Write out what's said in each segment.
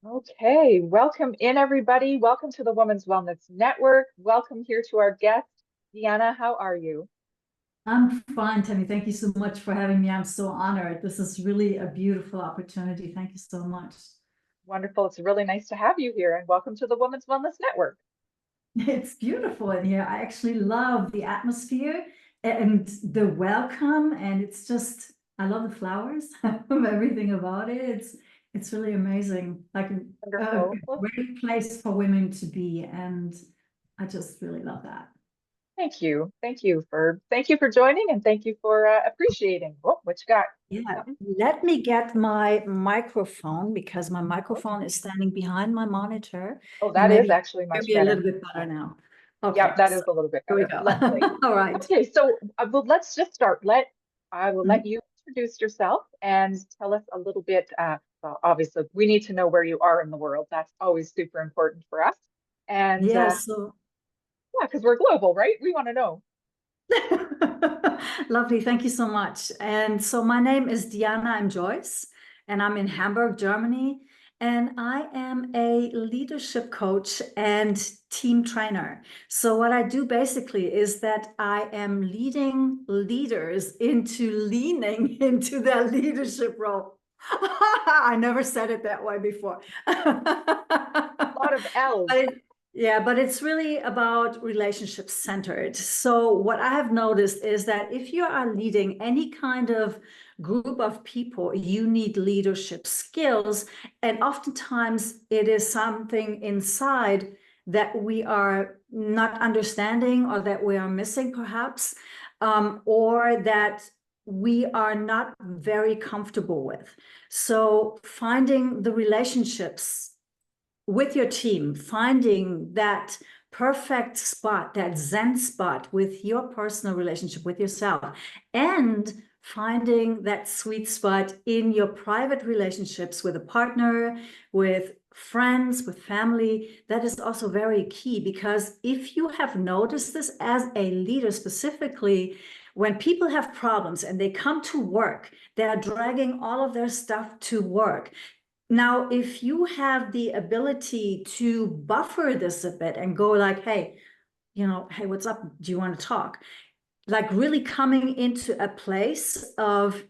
Okay, welcome in everybody. Welcome to the Women's Wellness Network. Welcome here to our guest, Deanna. How are you? I'm fine, Tammy. Thank you so much for having me. I'm so honored. This is really a beautiful opportunity. Thank you so much. Wonderful. It's really nice to have you here, and welcome to the Women's Wellness Network. It's beautiful in here. I actually love the atmosphere and the welcome, and it's just I love the flowers. I love everything about it. It's really amazing. Like a Wonderful. Well, great place for women to be, and I just really love that. thank you. Thank you for joining, and thank you for appreciating. Oh, what you got? Yeah, Something? let me get my microphone because my Oh, microphone is standing behind my monitor oh, and that is maybe actually hear much me a better. little bit better now. Yep, Okay, that so is a little bit here we better. go. Lovely. All right. Okay, so well, let's just start. I will let Mhm. you introduce yourself and tell us a little bit. Well, obviously, we need to know where you are in the world. That's always super important for us. And Yeah, so yeah, because we're global, right? We want to know. lovely. Thank you so much. And so my name is Diana. I'm Joyce, and I'm in Hamburg, Germany. And I am a leadership coach and team trainer. So what I do basically is that I am leading leaders into leaning into their leadership role. I never said it that way before. A lot of L's. But yeah, but it's really about relationship centered. So what I have noticed is that if you are leading any kind of group of people, you need leadership skills. And oftentimes it is something inside that we are not understanding or that we are missing perhaps, or that we are not very comfortable with. So finding the relationships with your team, finding that perfect spot, that Zen spot with your personal relationship with yourself, and finding that sweet spot in your private relationships with a partner, with friends, with family. That is also very key because if you have noticed this as a leader specifically, when people have problems and they come to work, they are dragging all of their stuff to work. Now, if you have the ability to buffer this a bit and go like, hey, hey, what's up? Do you want to talk? Like really coming into a place of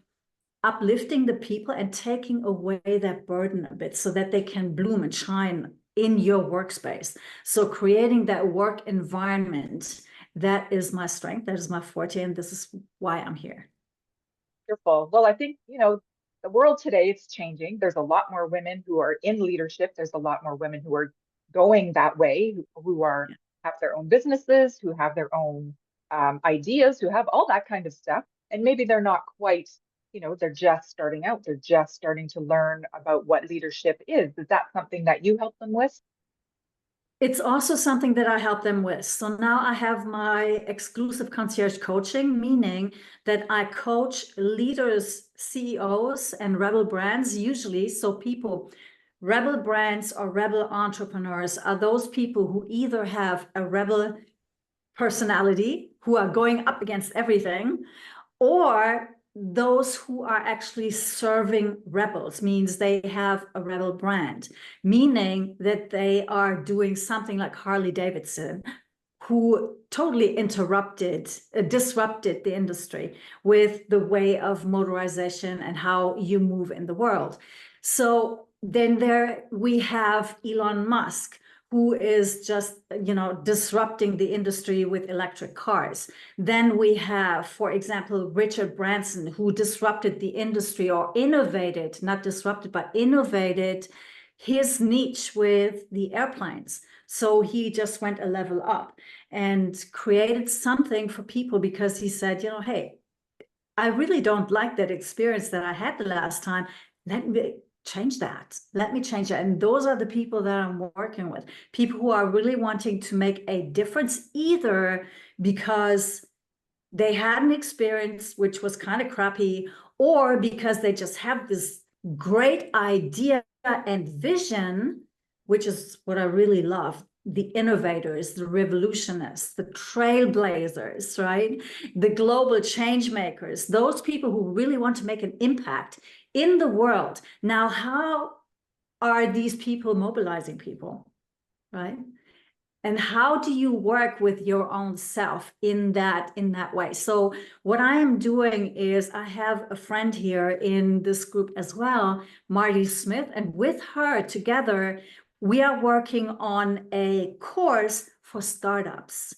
uplifting the people and taking away that burden a bit so that they can bloom and shine in your workspace. So creating that work environment, that is my strength, that is my forte, and this is why I'm here. Wonderful. Well, I think, the world today it's changing. There's a lot more women who are in leadership. There's a lot more women who are going that way, who are Yeah. have their own businesses, who have their own ideas, who have all that kind of stuff. And maybe they're not quite, they're just starting out. They're just starting to learn about what leadership is. Is that something that you help them with? It's also something that I help them with. So now I have my exclusive concierge coaching, meaning that I coach leaders, CEOs, and rebel brands usually. So people, rebel brands or rebel entrepreneurs are those people who either have a rebel personality, who are going up against everything, or those who are actually serving rebels means they have a rebel brand, meaning that they are doing something like Harley Davidson, who totally disrupted the industry with the way of motorization and how you move in the world. So then there we have Elon Musk, who is just, disrupting the industry with electric cars. Then we have, for example, Richard Branson, who disrupted the industry or innovated, not disrupted, but innovated his niche with the airplanes. So he just went a level up and created something for people because he said, hey, I really don't like that experience that I had the last time. Let me change that. Let me change that. And those are the people that I'm working with. People who are really wanting to make a difference, either because they had an experience which was kind of crappy, or because they just have this great idea and vision, which is what I really love. The innovators, the revolutionists, the trailblazers, right? The global change makers, those people who really want to make an impact in the world. Now, how are these people mobilizing people, right? And how do you work with your own self in that way? So what I am doing is I have a friend here in this group as well, Marty Smith, and with her together, we are working on a course for startups,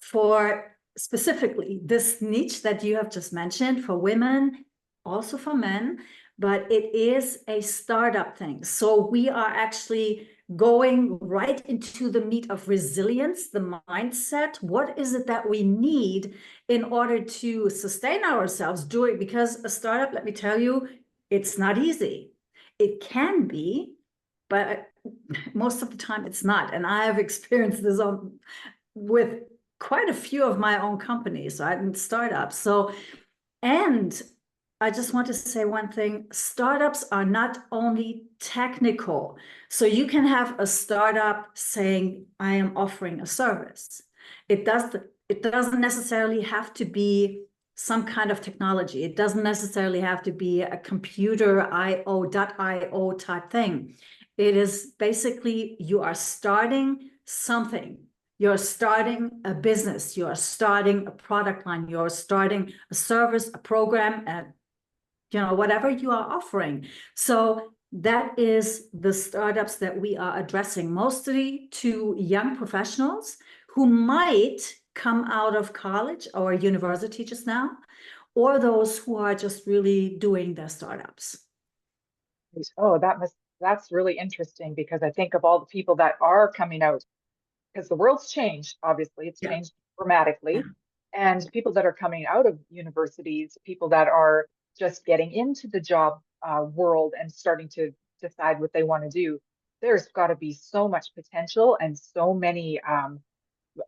for specifically this niche that you have just mentioned, for women, also for men, but it is a startup thing. So we are actually going right into the meat of resilience, the mindset. What is it that we need in order to sustain ourselves doing? Because a startup, let me tell you, it's not easy. It can be, but most of the time it's not. And I have experienced this with quite a few of my own companies, right, and startups. So, and I just want to say one thing, startups are not only technical. So you can have a startup saying, I am offering a service. It doesn't necessarily have to be some kind of technology. It doesn't necessarily have to be a computer IO type thing. It is basically you are starting something. You're starting a business, you're starting a product line, you're starting a service, a program, whatever you are offering. So that is the startups that we are addressing, mostly to young professionals who might come out of college or university just now, or those who are just really doing their startups. Oh, that's really interesting because I think of all the people that are coming out, because the world's changed, obviously, it's Yeah, changed yeah. dramatically. And people that are coming out of universities, people that are just getting into the job world and starting to decide what they want to do, there's got to be so much potential and so many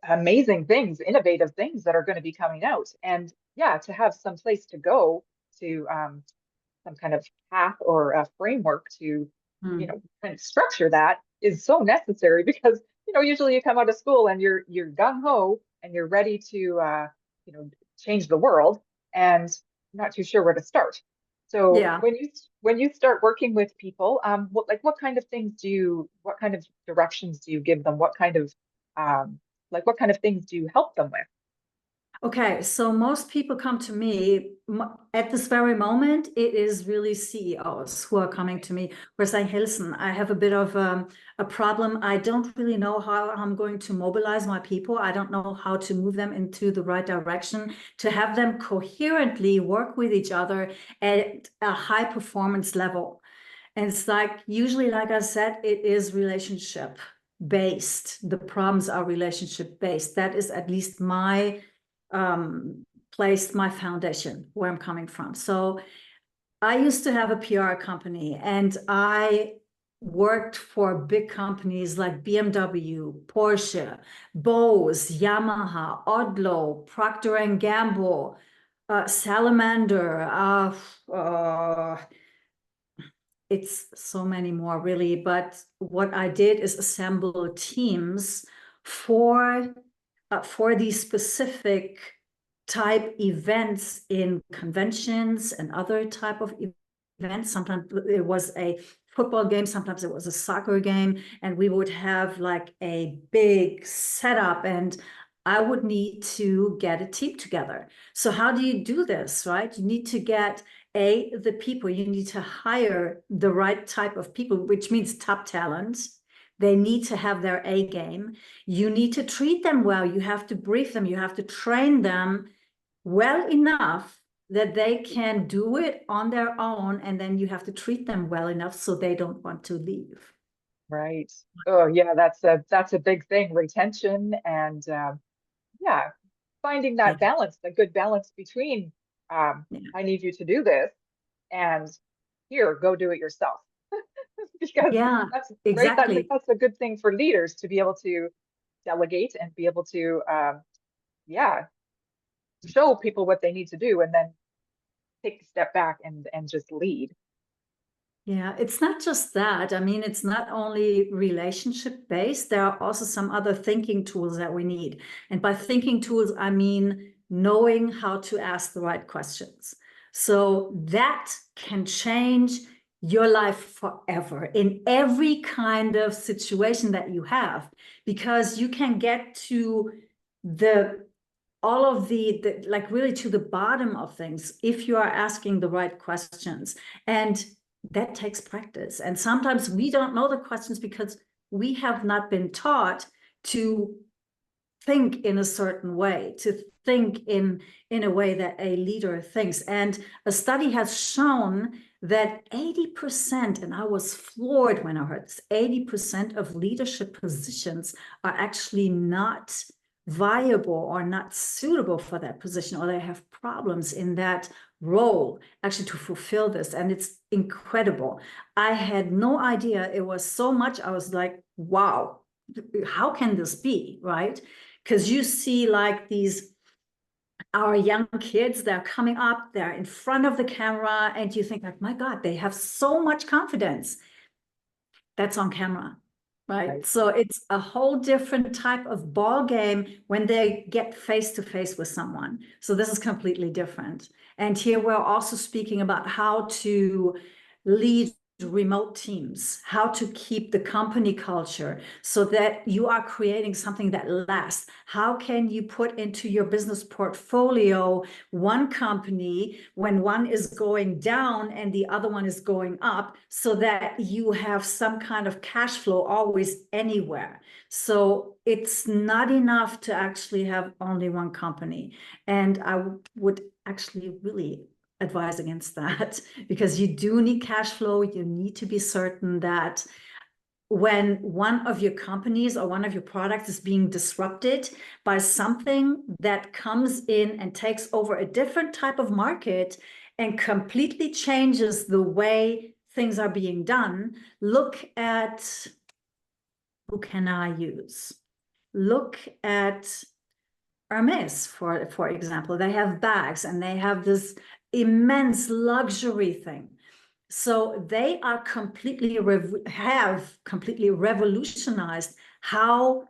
amazing things, innovative things that are going to be coming out. And yeah, to have some place to go to some kind of path or a framework to, Hmm. kind of structure that is so necessary because, usually you come out of school and you're gung ho and you're ready to, change the world and not too sure where to start. So Yeah. when you start working with people, what kind of what kind of directions do you give them? Um, what kind of things do you help them with? Okay, so most people come to me at this very moment. It is really CEOs who are coming to me. We're saying, hey, listen, I have a bit of a problem. I don't really know how I'm going to mobilize my people. I don't know how to move them into the right direction, to have them coherently work with each other at a high performance level. And it's like, usually, like I said, it is relationship based. The problems are relationship based. That is at least my placed my foundation where I'm coming from. So I used to have a PR company and I worked for big companies like BMW, Porsche, Bose, Yamaha, Odlo, Procter and Gamble, Salamander, it's so many more really. But what I did is assemble teams for these specific type events in conventions and other type of events. Sometimes it was a football game, sometimes it was a soccer game, and we would have like a big setup and I would need to get a team together. So how do you do this, right? You need to get the people, you need to hire the right type of people, which means top talent. They need to have their A game. You need to treat them well. You have to brief them. You have to train them well enough that they can do it on their own. And then you have to treat them well enough so they don't want to leave. Right. Oh, yeah, that's a big thing, retention and yeah, finding Yeah. that balance, the good balance between Yeah. I need you to do this and here, go do it yourself. Because Yeah, that's great. exactly. That's a good thing for leaders to be able to delegate and be able to yeah, show people what they need to do and then take a step back and just lead. Yeah, it's not just that. I mean, it's not only relationship based, there are also some other thinking tools that we need. And by thinking tools, I mean knowing how to ask the right questions. So that can change your life forever in every kind of situation that you have, because you can get to the all of the like really to the bottom of things if you are asking the right questions. And that takes practice. And sometimes we don't know the questions because we have not been taught to think in a certain way, to think in a way that a leader thinks. And a study has shown that 80%, and I was floored when I heard this, 80% of leadership positions are actually not viable or not suitable for that position, or they have problems in that role actually to fulfill this. And it's incredible. I had no idea it was so much. I was like, wow, how can this be, right? Because you see like these our young kids, they're coming up, they're in front of the camera, and you think like, my God, they have so much confidence. That's on camera, right? Right. So it's a whole different type of ball game when they get face to face with someone. So this is completely different. And here we're also speaking about how to lead remote teams, how to keep the company culture so that you are creating something that lasts. How can you put into your business portfolio one company when one is going down and the other one is going up, so that you have some kind of cash flow always anywhere? So it's not enough to actually have only one company. And I would actually really advise against that, because you do need cash flow. You need to be certain that when one of your companies or one of your products is being disrupted by something that comes in and takes over a different type of market and completely changes the way things are being done, look at who can I use? Look at Hermes, for example. They have bags and they have this immense luxury thing. So they are have completely revolutionized how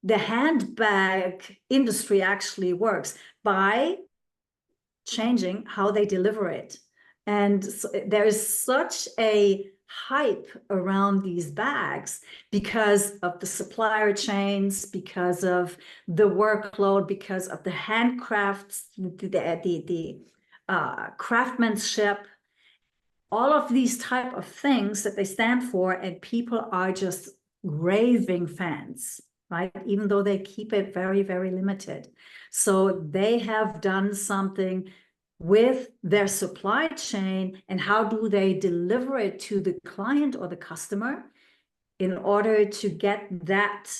the handbag industry actually works by changing how they deliver it. And so there is such a hype around these bags because of the supplier chains, because of the workload, because of the handcrafts, the craftsmanship, all of these type of things that they stand for, and people are just raving fans, right? Even though they keep it very, very limited. So they have done something with their supply chain, and how do they deliver it to the client or the customer in order to get that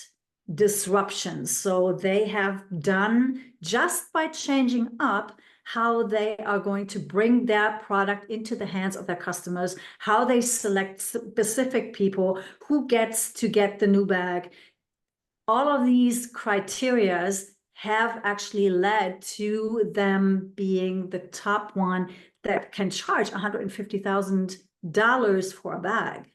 disruption. So they have done, just by changing up how they are going to bring that product into the hands of their customers, how they select specific people who gets to get the new bag. All of these criterias have actually led to them being the top one that can charge $150,000 for a bag.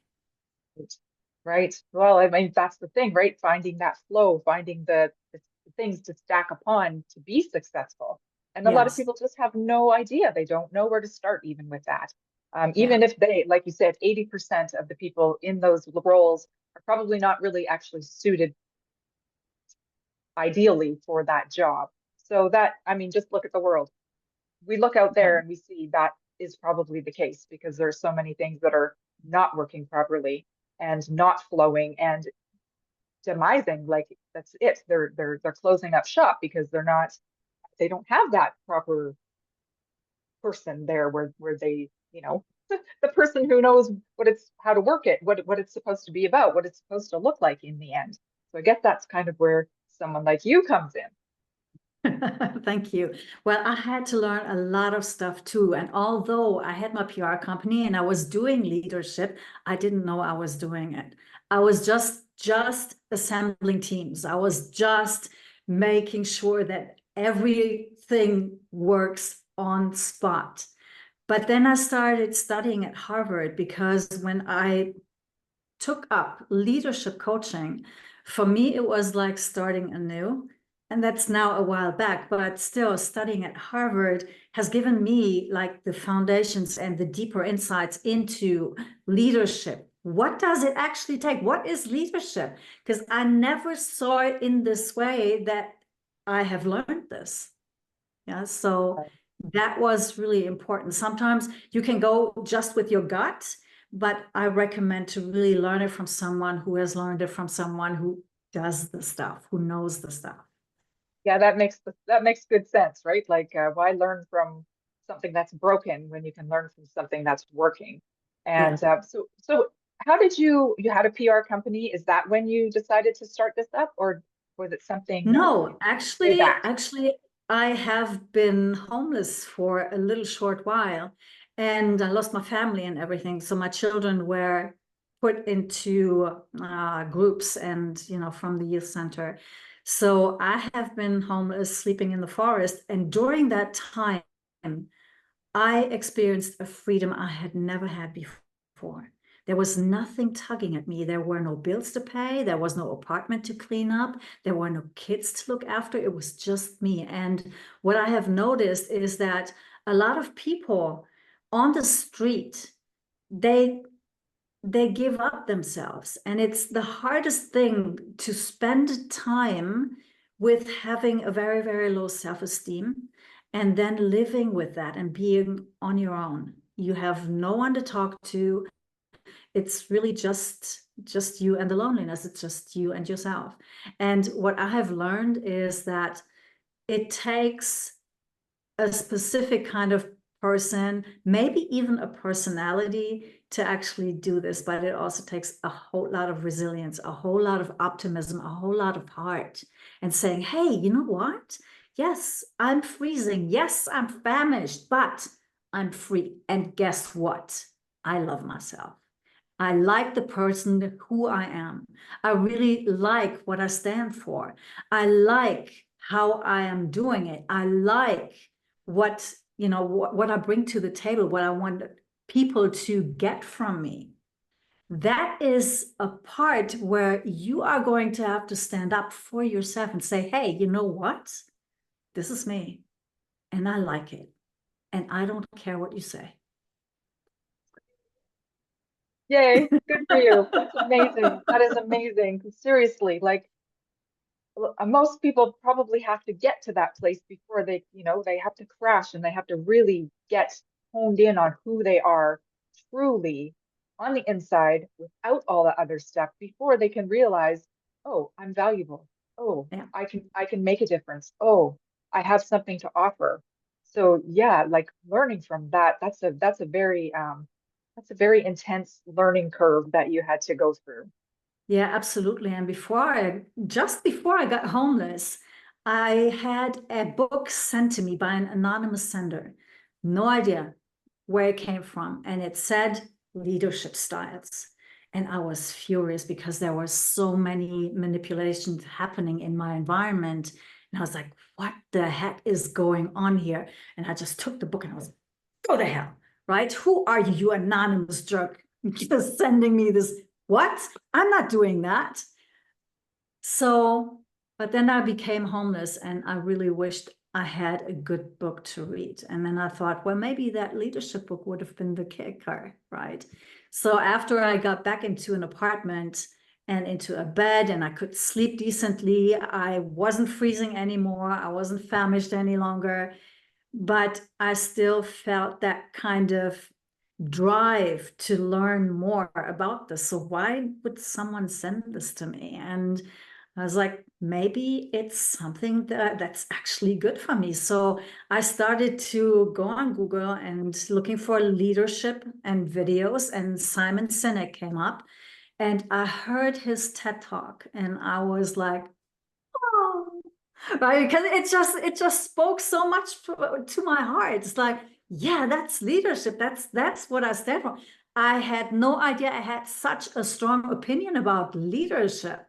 Right. Well, I mean, that's the thing, right? Finding that flow, finding the things to stack upon to be successful. And a lot of Yes. people just have no idea. They don't know where to start even with that. Yeah. Even if they, like you said, 80% of the people in those roles are probably not really actually suited ideally for that job. So that, I mean, just look at the world. We look out there Right. and we see that is probably the case because there's so many things that are not working properly and not flowing and demising. Like that's it. They're closing up shop because they don't have that proper person there where they, the person who knows how to work it, what it's supposed to be about, what it's supposed to look like in the end. So I guess that's kind of where someone like you comes in. Thank you. Well, I had to learn a lot of stuff too. And although I had my PR company and I was doing leadership, I didn't know I was doing it. I was just assembling teams. I was just making sure that everything works on spot. But then I started studying at Harvard, because when I took up leadership coaching, for me, it was like starting anew. and that's now a while back, but still studying at Harvard has given me like the foundations and the deeper insights into leadership. What does it actually take? What is leadership? Because I never saw it in this way that I have learned this. Yeah, so that was really important. Sometimes you can go just with your gut, but I recommend to really learn it from someone who has learned it from someone who does the stuff, who knows the stuff. Yeah, that makes good sense, right? Like, why learn from something that's broken when you can learn from something that's working? Yeah. And so how did you had a PR company? Is that when you decided to start this up, or was it something No, way actually, back? actually, I have been homeless for a little short while, and I lost my family and everything. So my children were put into groups and, from the youth center. So I have been homeless, sleeping in the forest. And during that time, I experienced a freedom I had never had before. There was nothing tugging at me. There were no bills to pay. There was no apartment to clean up. There were no kids to look after. It was just me. And what I have noticed is that a lot of people on the street, they they give up themselves. And it's the hardest thing to spend time with having a very, very low self-esteem and then living with that and being on your own. You have no one to talk to. It's really just you and the loneliness. It's just you and yourself. And what I have learned is that it takes a specific kind of person, maybe even a personality to actually do this, but it also takes a whole lot of resilience, a whole lot of optimism, a whole lot of heart, and saying, hey, you know what? Yes, I'm freezing. Yes, I'm famished, but I'm free. And guess what? I love myself. I like the person who I am. I really like what I stand for. I like how I am doing it. I like what, what I bring to the table, what I want people to get from me. That is a part where you are going to have to stand up for yourself and say, hey, you know what? This is me and I like it. And I don't care what you say. Yay, good for you. That's amazing. That is amazing. Seriously, like most people probably have to get to that place before they have to crash and they have to really get honed in on who they are truly on the inside without all the other stuff before they can realize, oh, I'm valuable. Oh, Yeah. I can make a difference. Oh, I have something to offer. So yeah, like learning from that, that's a very intense learning curve that you had to go through. Yeah, absolutely. And just before I got homeless, I had a book sent to me by an anonymous sender. No idea where it came from. And it said leadership styles. And I was furious because there were so many manipulations happening in my environment. And I was like, what the heck is going on here? And I just took the book and I was, go to hell, right? Who are you, you anonymous jerk? Just sending me this. What? I'm not doing that. So, but then I became homeless and I really wished I had a good book to read. And then I thought, well, maybe that leadership book would have been the kicker, right? So after I got back into an apartment and into a bed and I could sleep decently, I wasn't freezing anymore. I wasn't famished any longer, but I still felt that kind of drive to learn more about this. So why would someone send this to me? And I was like, maybe it's something that's actually good for me. So I started to go on Google and looking for leadership and videos, and Simon Sinek came up, and I heard his TED Talk, and I was like, oh, right, because it just spoke so much to my heart. It's like, yeah, that's leadership. That's what I stand for. I had no idea I had such a strong opinion about leadership.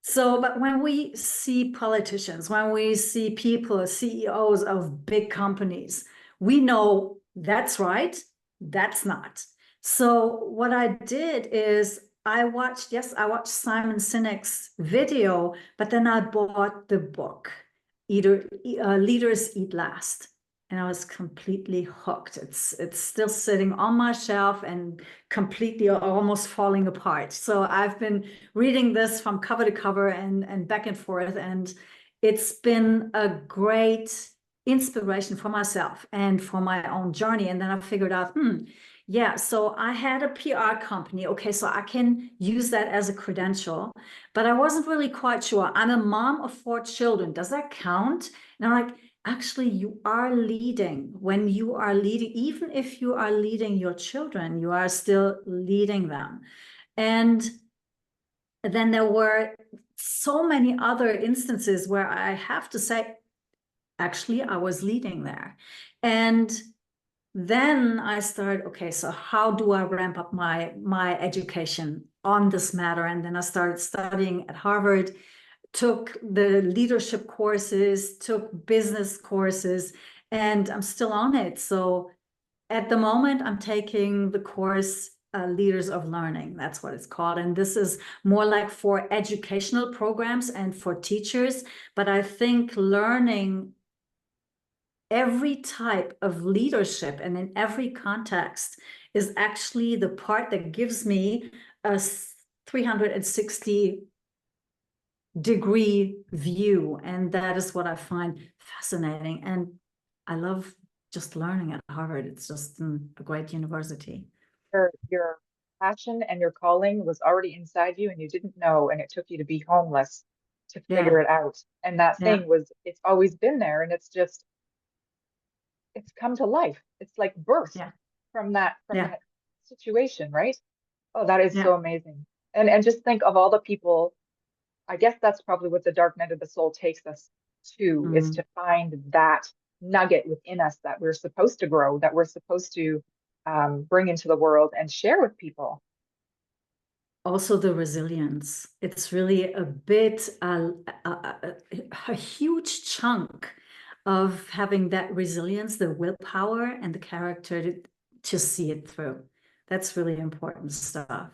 So, but when we see politicians, when we see people, CEOs of big companies, we know that's right, that's not. So what I did is I watched Simon Sinek's video, but then I bought the book, Leaders Eat Last. And I was completely hooked. It's still sitting on my shelf and completely almost falling apart. So I've been reading this from cover to cover and back and forth, and it's been a great inspiration for myself and for my own journey. And then I figured out, yeah, so I had a PR company. Okay, so I can use that as a credential, but I wasn't really quite sure. I'm a mom of 4 children. Does that count? And I'm like, actually, you are leading. When you are leading, even if you are leading your children, you are still leading them. And then there were so many other instances where I have to say, actually, I was leading there. And then I started, okay, so how do I ramp up my education on this matter? And then I started studying at Harvard, took the leadership courses, took business courses, and I'm still on it. So at the moment, I'm taking the course Leaders of Learning. That's what it's called. And this is more like for educational programs and for teachers. But I think learning every type of leadership and in every context is actually the part that gives me a 360-degree view. And that is what I find fascinating. And I love just learning at Harvard. It's just a great university. Your passion and your calling was already inside you and you didn't know, and it took you to be homeless to figure Yeah, it out. And that yeah, thing was, it's always been there, and it's just, it's come to life. It's like birth yeah, from yeah, that situation, right? Oh, that is yeah. so amazing. And just think of all the people. I guess that's probably what the dark night of the soul takes us to, is Mm. to find that nugget within us that we're supposed to grow, that we're supposed to bring into the world and share with people. Also the resilience. It's really a bit, a huge chunk of having that resilience, the willpower and the character to see it through. That's really important stuff.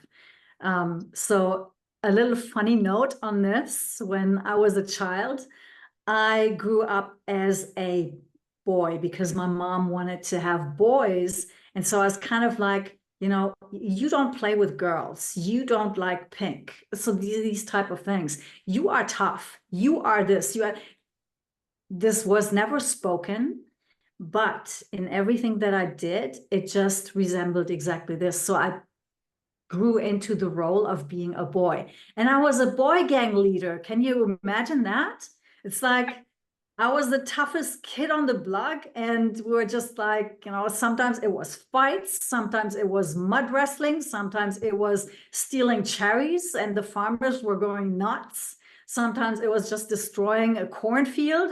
So a little funny note on this, when I was a child, I grew up as a boy because my mom wanted to have boys. And so I was kind of like, you don't play with girls. You don't like pink. So these type of things. You are tough. You are this. This was never spoken, but in everything that I did, it just resembled exactly this. So I grew into the role of being a boy. And I was a boy gang leader. Can you imagine that? It's like I was the toughest kid on the block, and we were just like, sometimes it was fights, sometimes it was mud wrestling, sometimes it was stealing cherries, and the farmers were going nuts. Sometimes it was just destroying a cornfield.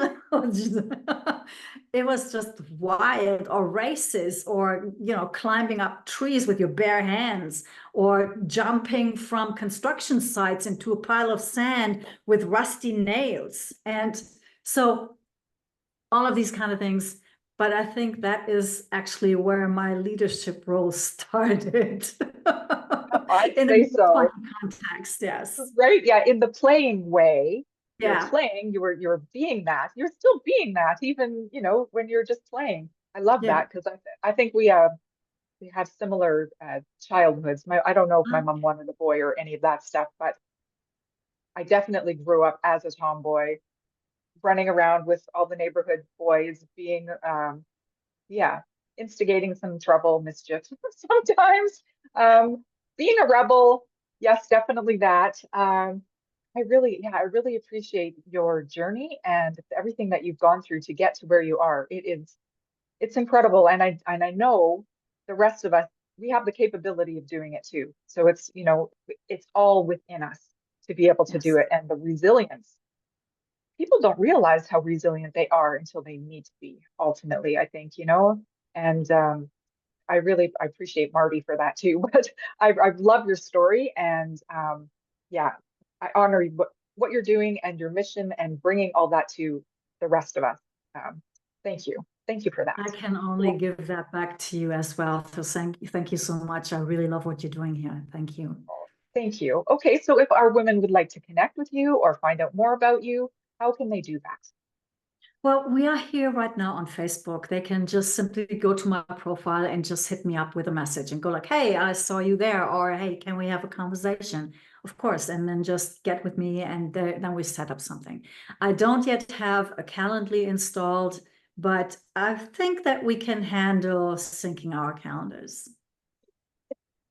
It was just wild, or races, or climbing up trees with your bare hands, or jumping from construction sites into a pile of sand with rusty nails. And so all of these kind of things. But I think that is actually where my leadership role started. I'd In a say more fun so. context, yes. Right? Yeah, in the playing way, you're Yeah, playing, you're being that. You're still being that, even, when you're just playing. I love yeah. that because I think we have similar childhoods. I don't know if my mom wanted a boy or any of that stuff, but I definitely grew up as a tomboy, running around with all the neighborhood boys, being yeah, instigating some trouble, mischief sometimes. Um, Being a rebel, yes, definitely that. I really appreciate your journey and everything that you've gone through to get to where you are. It's incredible, and I know the rest of us, we have the capability of doing it too. So it's all within us to be able to do Yes. it, and the resilience. People don't realize how resilient they are until they need to be, ultimately, I think, and I appreciate Marty for that too. But I love your story, and yeah, I honor what you're doing and your mission and bringing all that to the rest of us. Um, thank you for that. I can only Well, give that back to you as well. So thank you so much. I really love what you're doing here. Thank you. Thank you. Okay, so if our women would like to connect with you or find out more about you, how can they do that? Well, we are here right now on Facebook. They can just simply go to my profile and just hit me up with a message and go like, hey, I saw you there, or hey, can we have a conversation? Of course, and then just get with me and then we set up something. I don't yet have a Calendly installed, but I think that we can handle syncing our calendars.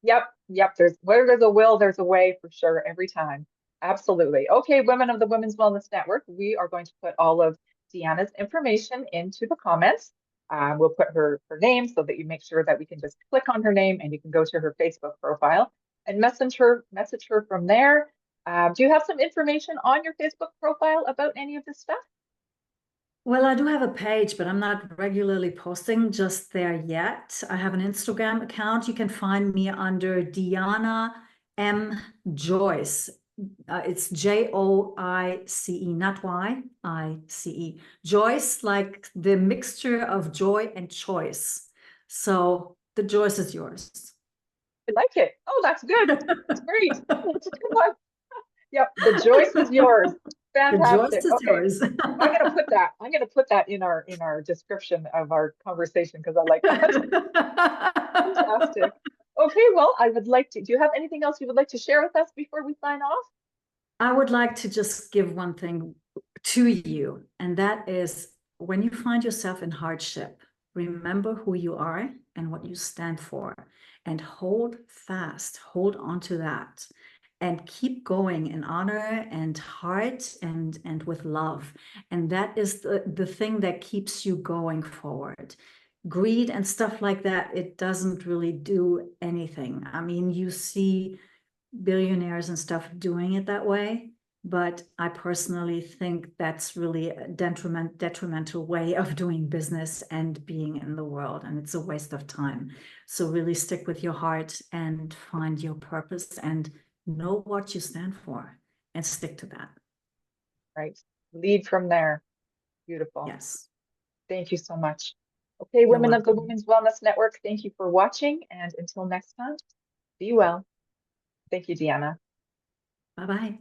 Yep, yep. There's where there's a will, there's a way for sure every time. Absolutely. Okay, women of the Women's Wellness Network, we are going to put all of Deanna's information into the comments. We'll put her name so that you make sure that we can just click on her name and you can go to her Facebook profile and message her from there. Do you have some information on your Facebook profile about any of this stuff? Well, I do have a page, but I'm not regularly posting just there yet. I have an Instagram account. You can find me under Diana M. Joyce. It's Joice, not Yice. Joyce, like the mixture of joy and choice. So the Joyce is yours. I like it. Oh, that's good. That's great. That's a good one. Yep, the Joice is yours. The Joyce Fantastic. is Okay. yours. I'm gonna put that. I'm gonna put that in our description of our conversation because I like that. Fantastic. Okay, well, I would like to. Do you have anything else you would like to share with us before we sign off? I would like to just give one thing to you, and that is when you find yourself in hardship, remember who you are and what you stand for, and hold fast, hold on to that, and keep going in honor and heart and with love. And that is the thing that keeps you going forward. Greed and stuff like that, it doesn't really do anything. I mean, you see billionaires and stuff doing it that way. But I personally think that's really a detrimental way of doing business and being in the world. And it's a waste of time. So really stick with your heart and find your purpose and know what you stand for and stick to that. Right. Lead from there. Beautiful. Yes. Thank you so much. Okay, You're women of the welcome. Women's Wellness Network, thank you for watching. And until next time, be well. Thank you, Deanna. Bye-bye.